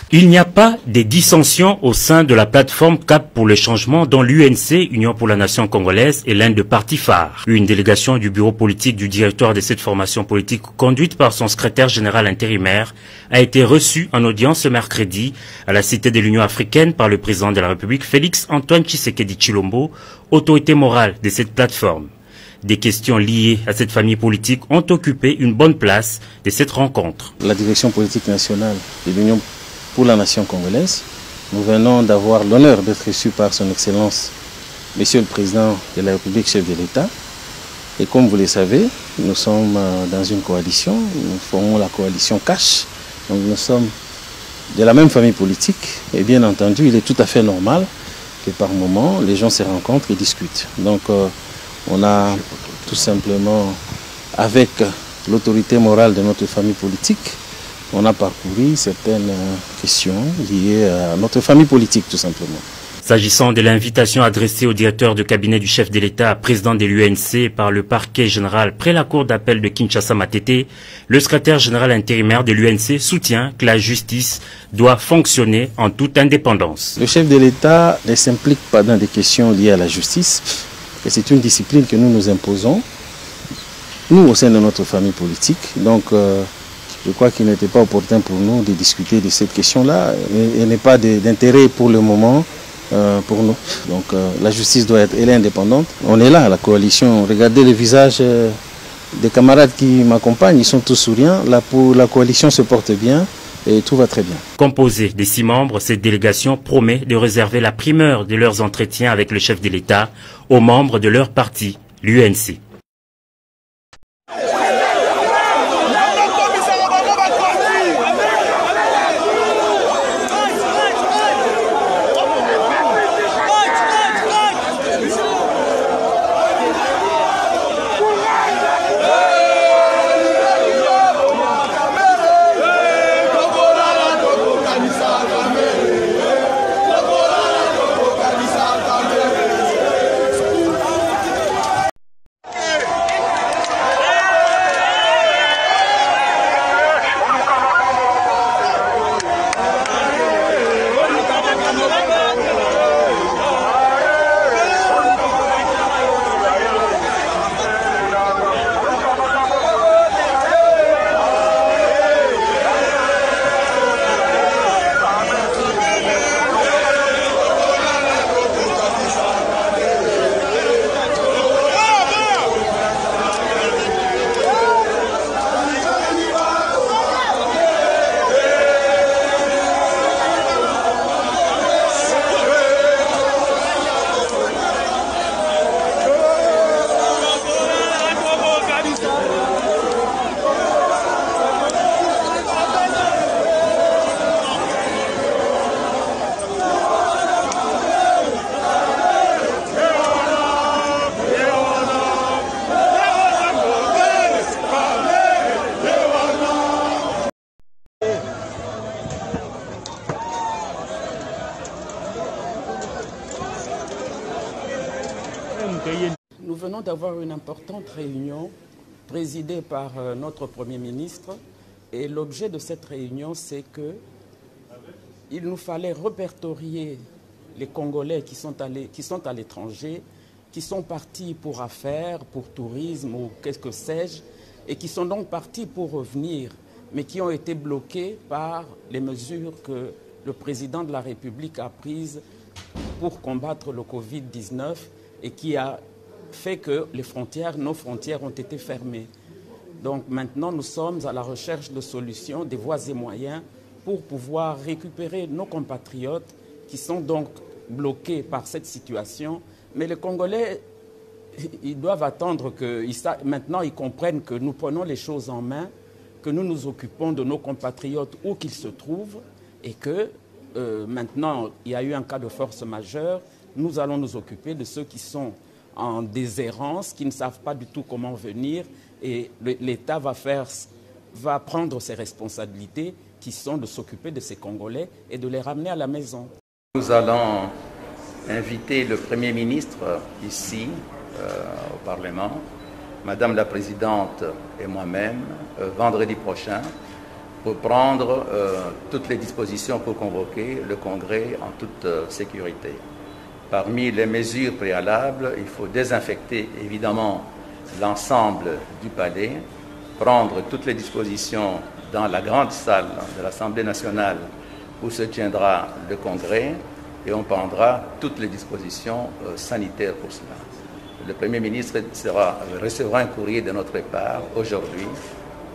Il n'y a pas de dissensions au sein de la plateforme Cap pour le changement dont l'UNC, Union pour la Nation congolaise, est l'un des partis phares. Une délégation du bureau politique du directeur de cette formation politique, conduite par son secrétaire général intérimaire, a été reçue en audience ce mercredi à la Cité de l'Union africaine par le président de la République, Félix Antoine Tshisekedi Tshilombo, autorité morale de cette plateforme. Des questions liées à cette famille politique ont occupé une bonne place de cette rencontre. La direction politique nationale de l'Union pour la nation congolaise, nous venons d'avoir l'honneur d'être reçus par son Excellence, Monsieur le Président de la République, chef de l'État. Et comme vous le savez, nous sommes dans une coalition, nous formons la coalition CASH, donc nous sommes de la même famille politique. Et bien entendu, il est tout à fait normal que par moment, les gens se rencontrent et discutent. Donc on a tout simplement, avec l'autorité morale de notre famille politique, on a parcouru certaines questions liées à notre famille politique, tout simplement. S'agissant de l'invitation adressée au directeur de cabinet du chef de l'État, président de l'UNC, par le parquet général près la cour d'appel de Kinshasa-Matete, le secrétaire général intérimaire de l'UNC soutient que la justice doit fonctionner en toute indépendance. Le chef de l'État ne s'implique pas dans des questions liées à la justice, et c'est une discipline que nous nous imposons, nous au sein de notre famille politique. Donc, je crois qu'il n'était pas opportun pour nous de discuter de cette question-là. Elle n'est pas d'intérêt pour le moment pour nous. Donc la justice doit être indépendante. On est là à la coalition. Regardez les visages des camarades qui m'accompagnent. Ils sont tous souriants. La coalition se porte bien et tout va très bien. Composée de 6 membres, cette délégation promet de réserver la primeur de leurs entretiens avec le chef de l'État aux membres de leur parti, l'UNC. Nous venons d'avoir une importante réunion présidée par notre Premier ministre et l'objet de cette réunion, c'est qu'il nous fallait répertorier les Congolais qui sont à l'étranger, qui sont partis pour affaires, pour tourisme ou qu'est-ce que sais-je, et qui sont donc partis pour revenir, mais qui ont été bloqués par les mesures que le président de la République a prises pour combattre le Covid-19 et qui a fait que nos frontières ont été fermées. Donc maintenant, nous sommes à la recherche de solutions, des voies et moyens pour pouvoir récupérer nos compatriotes qui sont donc bloqués par cette situation. Mais les Congolais, ils doivent attendre que maintenant ils comprennent que nous prenons les choses en main, que nous nous occupons de nos compatriotes où qu'ils se trouvent et que maintenant il y a eu un cas de force majeure. Nous allons nous occuper de ceux qui sont en déshérence, qui ne savent pas du tout comment venir, et l'État va prendre ses responsabilités qui sont de s'occuper de ces Congolais et de les ramener à la maison. Nous allons inviter le Premier ministre ici, au Parlement, Madame la Présidente et moi-même, vendredi prochain, pour prendre toutes les dispositions pour convoquer le Congrès en toute sécurité. Parmi les mesures préalables, il faut désinfecter évidemment l'ensemble du palais, prendre toutes les dispositions dans la grande salle de l'Assemblée nationale où se tiendra le Congrès et on prendra toutes les dispositions sanitaires pour cela. Le Premier ministre recevra un courrier de notre part aujourd'hui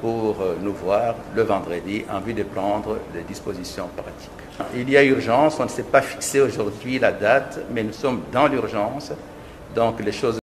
pour nous voir le vendredi en vue de prendre des dispositions pratiques. Il y a urgence, on ne s'est pas fixé aujourd'hui la date, mais nous sommes dans l'urgence, donc les choses